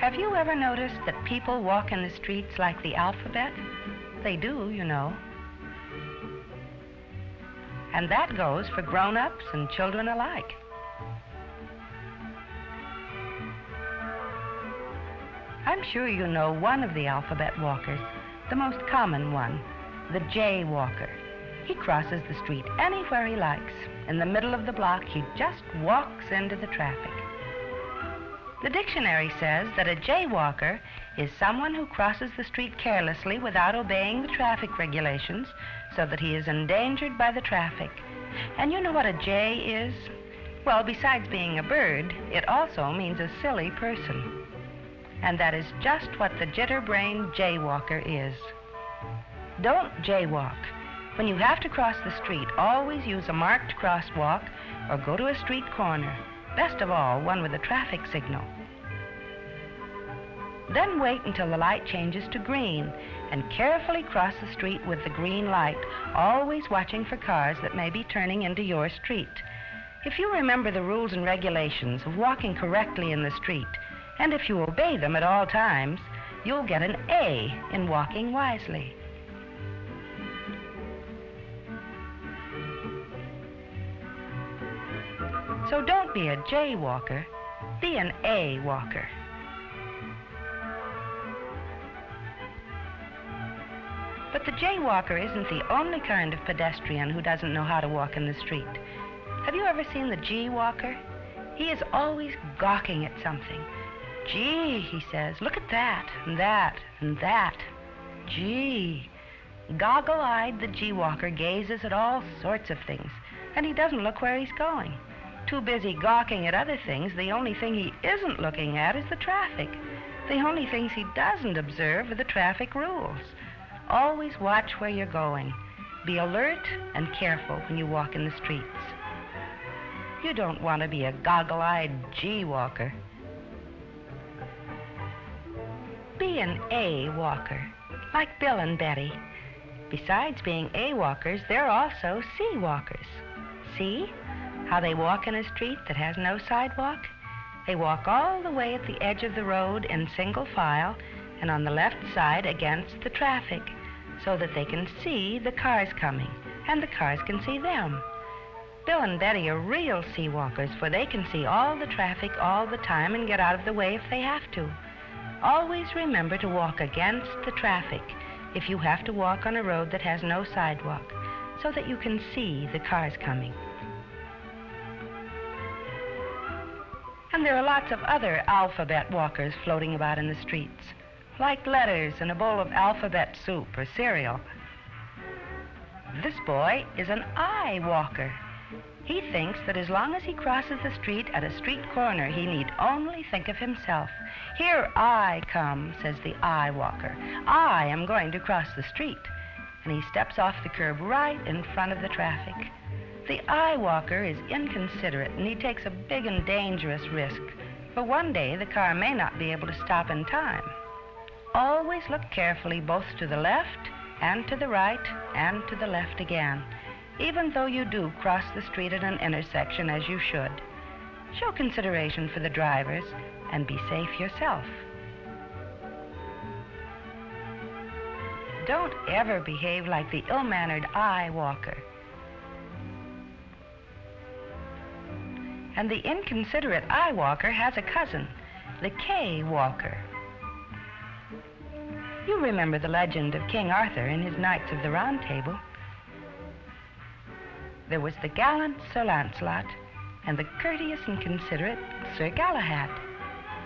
Have you ever noticed that people walk in the streets like the alphabet? They do, you know. And that goes for grown-ups and children alike. I'm sure you know one of the alphabet walkers, the most common one, the jaywalker. He crosses the street anywhere he likes. In the middle of the block, he just walks into the traffic. The dictionary says that a jaywalker is someone who crosses the street carelessly without obeying the traffic regulations so that he is endangered by the traffic. And you know what a jay is? Well, besides being a bird, it also means a silly person. And that is just what the jitter-brained jaywalker is. Don't jaywalk. When you have to cross the street, always use a marked crosswalk or go to a street corner. Best of all, one with a traffic signal. Then wait until the light changes to green and carefully cross the street with the green light, always watching for cars that may be turning into your street. If you remember the rules and regulations of walking correctly in the street, and if you obey them at all times, you'll get an A in walking wisely. So don't be a jaywalker, be an A walker. But the jaywalker isn't the only kind of pedestrian who doesn't know how to walk in the street. Have you ever seen the G-walker? He is always gawking at something. Gee, he says, look at that, and that, and that. Gee. Goggle-eyed, the G-walker gazes at all sorts of things, and he doesn't look where he's going. Too busy gawking at other things, the only thing he isn't looking at is the traffic. The only things he doesn't observe are the traffic rules. Always watch where you're going. Be alert and careful when you walk in the streets. You don't want to be a goggle-eyed G-walker. Be an A-walker, like Bill and Betty. Besides being A-walkers, they're also C-walkers. See how they walk in a street that has no sidewalk? They walk all the way at the edge of the road in single file and on the left side against the traffic so that they can see the cars coming and the cars can see them. Bill and Betty are real C-walkers, for they can see all the traffic all the time and get out of the way if they have to. Always remember to walk against the traffic if you have to walk on a road that has no sidewalk so that you can see the cars coming. And there are lots of other alphabet walkers floating about in the streets, like letters in a bowl of alphabet soup or cereal. This boy is an I walker. He thinks that as long as he crosses the street at a street corner, he need only think of himself. Here I come, says the I walker. I am going to cross the street. And he steps off the curb right in front of the traffic. The I walker is inconsiderate, and he takes a big and dangerous risk. For one day, the car may not be able to stop in time. Always look carefully both to the left and to the right and to the left again, even though you do cross the street at an intersection as you should. Show consideration for the drivers and be safe yourself. Don't ever behave like the ill-mannered I walker. And the inconsiderate I walker has a cousin, the K walker. You remember the legend of King Arthur in his Knights of the Round Table. There was the gallant Sir Lancelot and the courteous and considerate Sir Galahad.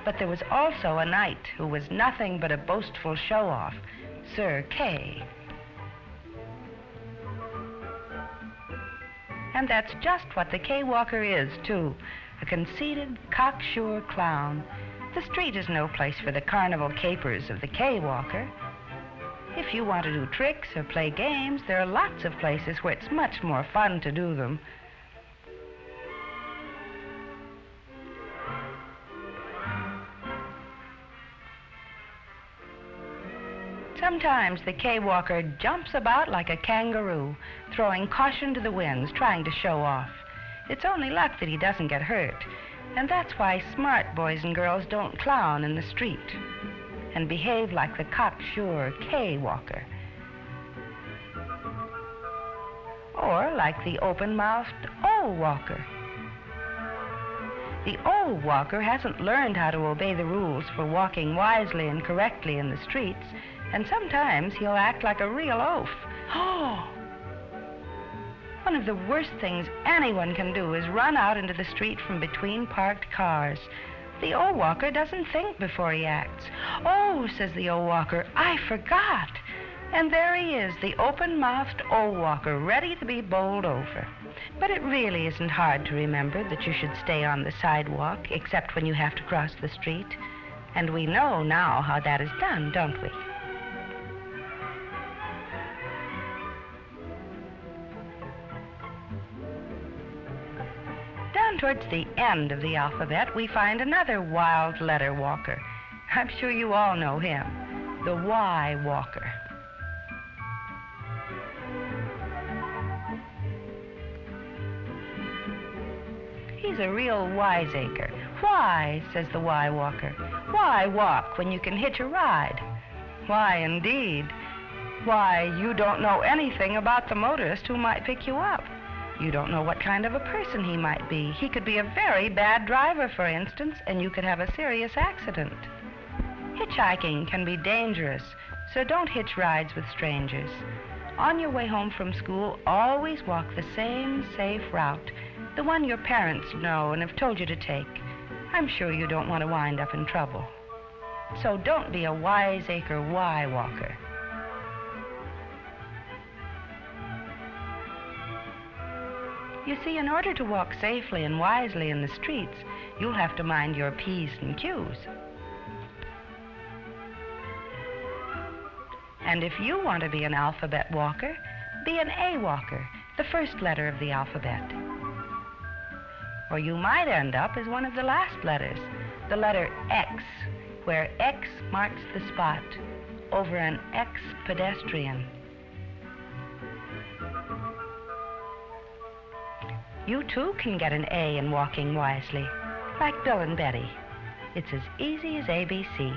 But there was also a knight who was nothing but a boastful show-off, Sir Kay. And that's just what the K-walker is, too, a conceited, cocksure clown. The street is no place for the carnival capers of the K-walker. If you want to do tricks or play games, there are lots of places where it's much more fun to do them. Sometimes the K-walker jumps about like a kangaroo, throwing caution to the winds, trying to show off. It's only luck that he doesn't get hurt. And that's why smart boys and girls don't clown in the street and behave like the cocksure K walker, or like the open-mouthed O walker. The O walker hasn't learned how to obey the rules for walking wisely and correctly in the streets, and sometimes he'll act like a real oaf. Oh! One of the worst things anyone can do is run out into the street from between parked cars. The O walker doesn't think before he acts. "Oh," says the O walker, "I forgot." And there he is, the open-mouthed O walker, ready to be bowled over. But it really isn't hard to remember that you should stay on the sidewalk, except when you have to cross the street. And we know now how that is done, don't we? Down towards the end of the alphabet, we find another wild letter walker. I'm sure you all know him, the Y walker. He's a real wiseacre. "Why," says the Y walker, "why walk when you can hitch a ride?" Why, indeed. Why, you don't know anything about the motorist who might pick you up. You don't know what kind of a person he might be. He could be a very bad driver, for instance, and you could have a serious accident. Hitchhiking can be dangerous, so don't hitch rides with strangers. On your way home from school, always walk the same safe route, the one your parents know and have told you to take. I'm sure you don't want to wind up in trouble. So don't be a wiseacre Y walker. You see, in order to walk safely and wisely in the streets, you'll have to mind your P's and Q's. And if you want to be an alphabet walker, be an A walker, the first letter of the alphabet. Or you might end up as one of the last letters, the letter X, where X marks the spot over an ex-pedestrian. You too can get an A in walking wisely, like Bill and Betty. It's as easy as ABC.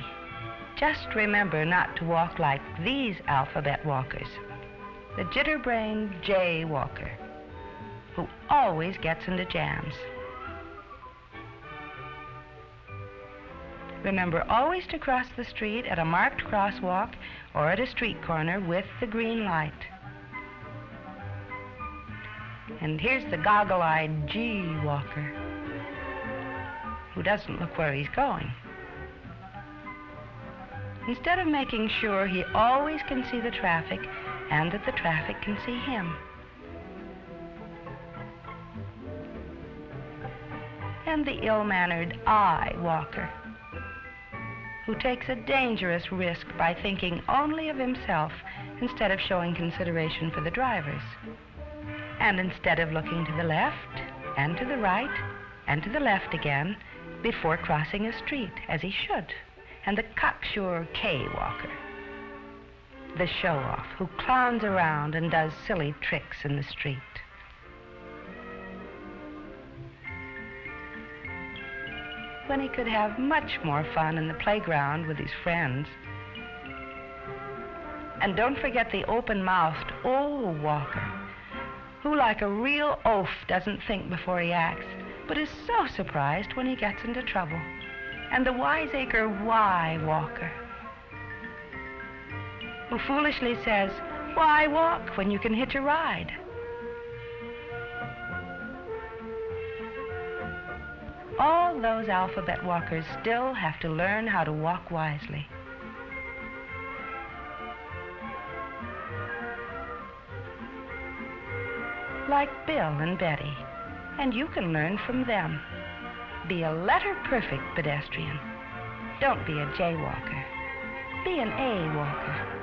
Just remember not to walk like these alphabet walkers, the jitterbrained J walker, who always gets into jams. Remember always to cross the street at a marked crosswalk or at a street corner with the green light. And here's the goggle-eyed G walker, who doesn't look where he's going. Instead of making sure he always can see the traffic and that the traffic can see him. And the ill-mannered I walker, who takes a dangerous risk by thinking only of himself instead of showing consideration for the drivers. And instead of looking to the left and to the right and to the left again before crossing a street, as he should. And the cocksure K walker, the show-off who clowns around and does silly tricks in the street. When he could have much more fun in the playground with his friends. And don't forget the open-mouthed O walker, who like a real oaf doesn't think before he acts, but is so surprised when he gets into trouble. And the wiseacre Y walker, who foolishly says, "Why walk when you can hitch a ride?" All those alphabet walkers still have to learn how to walk wisely. Like Bill and Betty, and you can learn from them. Be a letter-perfect pedestrian. Don't be a jaywalker. Be an A walker.